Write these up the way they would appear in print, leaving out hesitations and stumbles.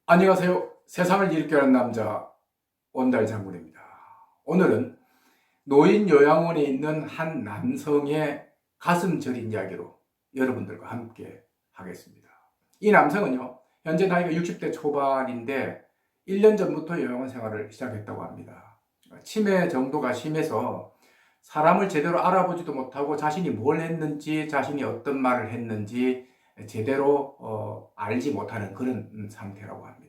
안녕하세요. 세상을 일으켜는 남자 원달 장군입니다. 오늘은 노인 요양원에 있는 한 남성의 가슴 저린 이야기로 여러분들과 함께 하겠습니다. 이 남성은요, 현재 나이가 60대 초반인데 1년 전부터 요양원 생활을 시작했다고 합니다. 치매 정도가 심해서 사람을 제대로 알아보지도 못하고 자신이 뭘 했는지, 자신이 어떤 말을 했는지 제대로 알지 못하는 그런 상태라고 합니다.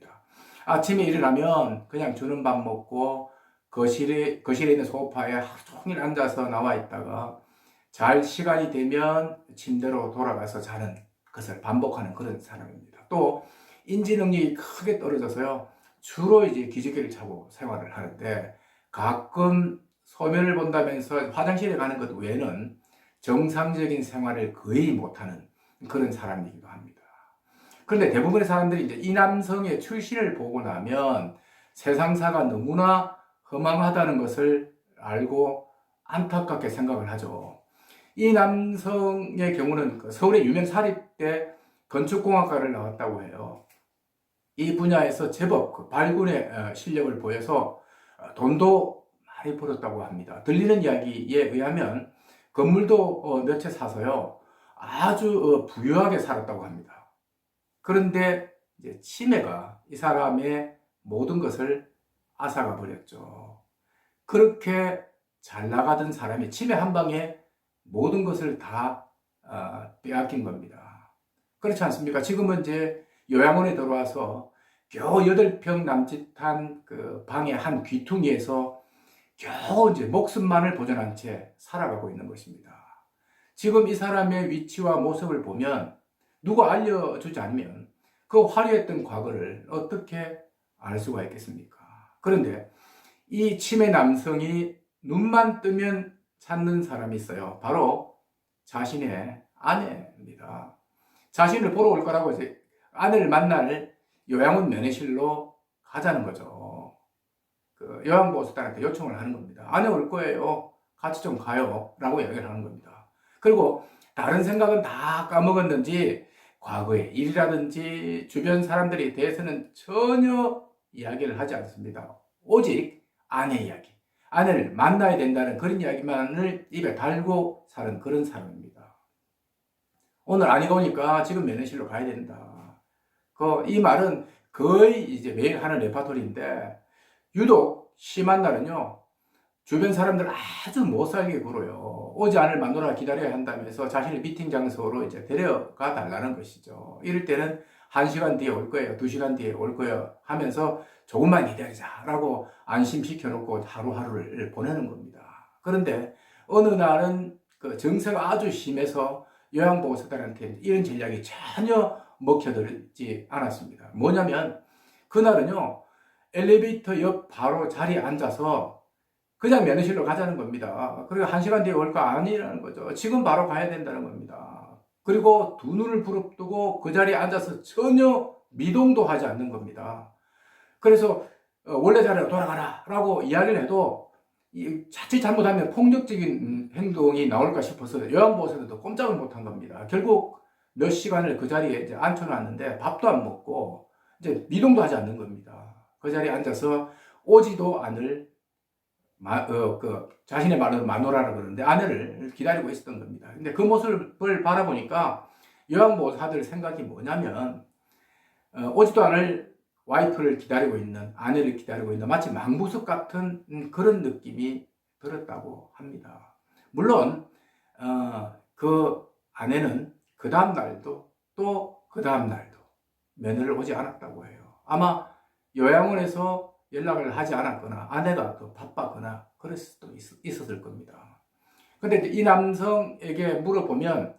아침에 일어나면 그냥 주는 밥 먹고 거실에 있는 소파에 하루 종일 앉아서 나와 있다가 잘 시간이 되면 침대로 돌아가서 자는 것을 반복하는 그런 사람입니다. 또 인지 능력이 크게 떨어져서요, 주로 이제 기저귀를 차고 생활을 하는데 가끔 소변을 본다면서 화장실에 가는 것 외에는 정상적인 생활을 거의 못하는 그런 사람이기도 합니다. 그런데 대부분의 사람들이 이제 이 남성의 출신을 보고 나면 세상사가 너무나 허망하다는 것을 알고 안타깝게 생각을 하죠. 이 남성의 경우는 서울의 유명 사립대 건축공학과를 나왔다고 해요. 이 분야에서 제법 발군의 실력을 보여서 돈도 많이 벌었다고 합니다. 들리는 이야기에 의하면 건물도 몇 채 사서요, 아주 부유하게 살았다고 합니다. 그런데 이제 치매가 이 사람의 모든 것을 앗아가 버렸죠. 그렇게 잘 나가던 사람이 치매 한 방에 모든 것을 다 빼앗긴 겁니다. 그렇지 않습니까? 지금은 이제 요양원에 들어와서 겨우 8평 남짓한 그 방의 한 귀퉁이에서 겨우 이제 목숨만을 보존한 채 살아가고 있는 것입니다. 지금 이 사람의 위치와 모습을 보면 누가 알려주지 않으면 그 화려했던 과거를 어떻게 알 수가 있겠습니까? 그런데 이 치매 남성이 눈만 뜨면 찾는 사람이 있어요. 바로 자신의 아내입니다. 자신을 보러 올 거라고 이제 아내를 만날 요양원 면회실로 가자는 거죠. 그 요양보호사들한테 요청을 하는 겁니다. 아내 올 거예요. 같이 좀 가요. 라고 이야기를 하는 겁니다. 그리고 다른 생각은 다 까먹었는지 과거의 일이라든지 주변 사람들에 대해서는 전혀 이야기를 하지 않습니다. 오직 아내 이야기, 아내를 만나야 된다는 그런 이야기만을 입에 달고 사는 그런 사람입니다. 오늘 아내가 오니까 지금 면회실로 가야 된다. 이 말은 거의 이제 매일 하는 레파토리인데 유독 심한 날은요, 주변 사람들 아주 못 살게 굴어요. 오지 않을 마누라 기다려야 한다면서 자신의 미팅 장소로 이제 데려가 달라는 것이죠. 이럴 때는 1시간 뒤에 올 거예요, 2시간 뒤에 올 거예요 하면서 조금만 기다리자라고 안심시켜놓고 하루하루를 보내는 겁니다. 그런데 어느 날은 그 증세가 아주 심해서 요양보호사들한테 이런 전략이 전혀 먹혀들지 않았습니다. 뭐냐면 그날은요, 엘리베이터 옆 바로 자리에 앉아서 그냥 면회실로 가자는 겁니다. 그리고 1시간 뒤에 올 거 아니라는 거죠. 지금 바로 가야 된다는 겁니다. 그리고 두 눈을 부릅뜨고 그 자리에 앉아서 전혀 미동도 하지 않는 겁니다. 그래서 원래 자리로 돌아가라 라고 이야기를 해도 자칫 잘못하면 폭력적인 행동이 나올까 싶어서 요양보호사들도 꼼짝을 못한 겁니다. 결국 몇 시간을 그 자리에 이제 앉혀놨는데 밥도 안 먹고 이제 미동도 하지 않는 겁니다. 그 자리에 앉아서 오지도 않을 자신의 말로 마누라라고 그러는데 아내를 기다리고 있었던 겁니다. 근데 그 모습을 바라보니까 요양보호사들 생각이 뭐냐면 오지도 않을 와이프를 기다리고 있는, 아내를 기다리고 있는 마치 망부석 같은 그런 느낌이 들었다고 합니다. 물론 그 아내는 그 다음 날도 또 그 다음 날도 면회를 오지 않았다고 해요. 아마 요양원에서 연락을 하지 않았거나 아내가 또 바빴거나 그럴 수도 있었을 겁니다. 근데 이 남성에게 물어보면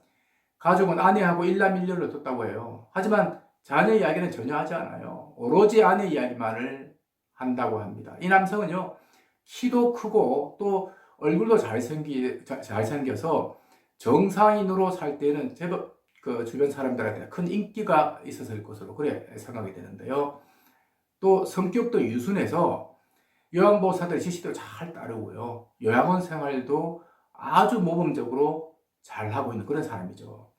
가족은 아내하고 일남일녀로 뒀다고 해요. 하지만 자녀 이야기는 전혀 하지 않아요. 오로지 아내 이야기만을 한다고 합니다. 이 남성은요, 키도 크고 또 얼굴도 잘생겨서 정상인으로 살 때는 제법 그 주변 사람들한테 큰 인기가 있었을 것으로 그래 생각이 되는데요. 또 성격도 유순해서 요양보호사들 지시도 잘 따르고요, 요양원 생활도 아주 모범적으로 잘 하고 있는 그런 사람이죠.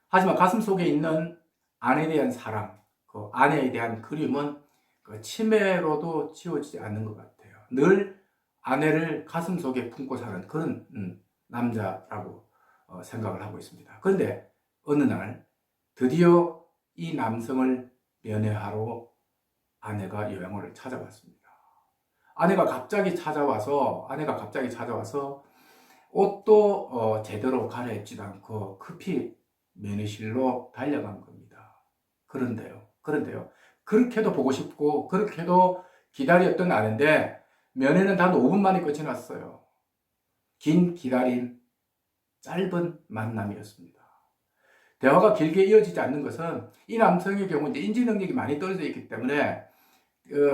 하지만 가슴 속에 있는 아내에 대한 사랑, 그 아내에 대한 그리움은 그 치매로도 지워지지 않는 것 같아요. 늘 아내를 가슴속에 품고 사는 그런 남자라고 생각을 하고 있습니다. 그런데 어느 날 드디어 이 남성을 면회하러 아내가 요양원을 찾아왔습니다. 아내가 갑자기 찾아와서 옷도 제대로 갈아입지도 않고 급히 면회실로 달려간 겁니다. 그런데요. 그렇게도 보고 싶고 그렇게도 기다렸던 아내인데 면회는 단 5분 만에 끝이 났어요. 긴 기다림, 짧은 만남이었습니다. 대화가 길게 이어지지 않는 것은 이 남성의 경우 이제 인지 능력이 많이 떨어져 있기 때문에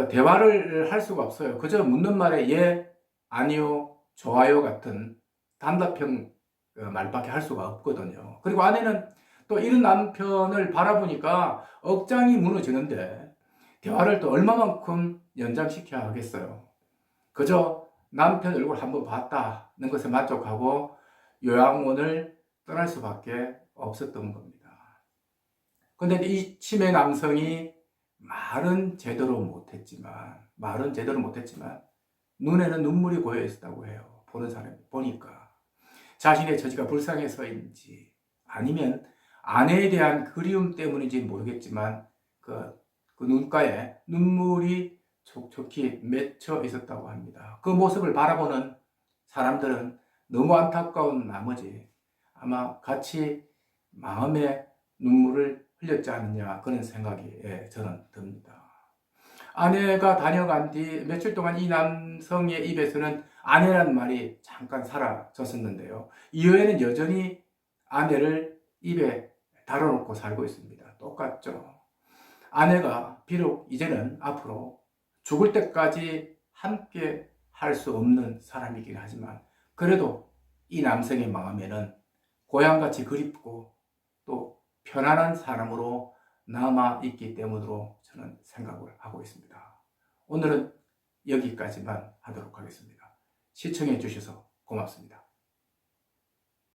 대화를 할 수가 없어요. 그저 묻는 말에 예, 아니요, 좋아요 같은 단답형 말밖에 할 수가 없거든요. 그리고 아내는 또 이런 남편을 바라보니까 억장이 무너지는데 대화를 또 얼마만큼 연장시켜야 하겠어요. 그저 남편 얼굴 한번 봤다는 것에 만족하고 요양원을 떠날 수밖에 없었던 겁니다. 근데 이 치매 남성이 말은 제대로 못했지만 눈에는 눈물이 고여 있었다고 해요. 보는 사람이 보니까 자신의 처지가 불쌍해서인지 아니면 아내에 대한 그리움 때문인지 모르겠지만 그 눈가에 눈물이 촉촉히 맺혀 있었다고 합니다. 그 모습을 바라보는 사람들은 너무 안타까운 나머지 아마 같이 마음의 눈물을 흘렸지 않느냐 그런 생각이 저는 듭니다. 아내가 다녀간 뒤 며칠 동안 이 남성의 입에서는 아내란 말이 잠깐 사라졌었는데요. 이후에는 여전히 아내를 입에 달아놓고 살고 있습니다. 똑같죠. 아내가 비록 이제는 앞으로 죽을 때까지 함께 할 수 없는 사람이긴 하지만 그래도 이 남성의 마음에는 고향같이 그립고 또 편안한 사람으로 남아있기 때문으로 저는 생각을 하고 있습니다. 오늘은 여기까지만 하도록 하겠습니다. 시청해 주셔서 고맙습니다.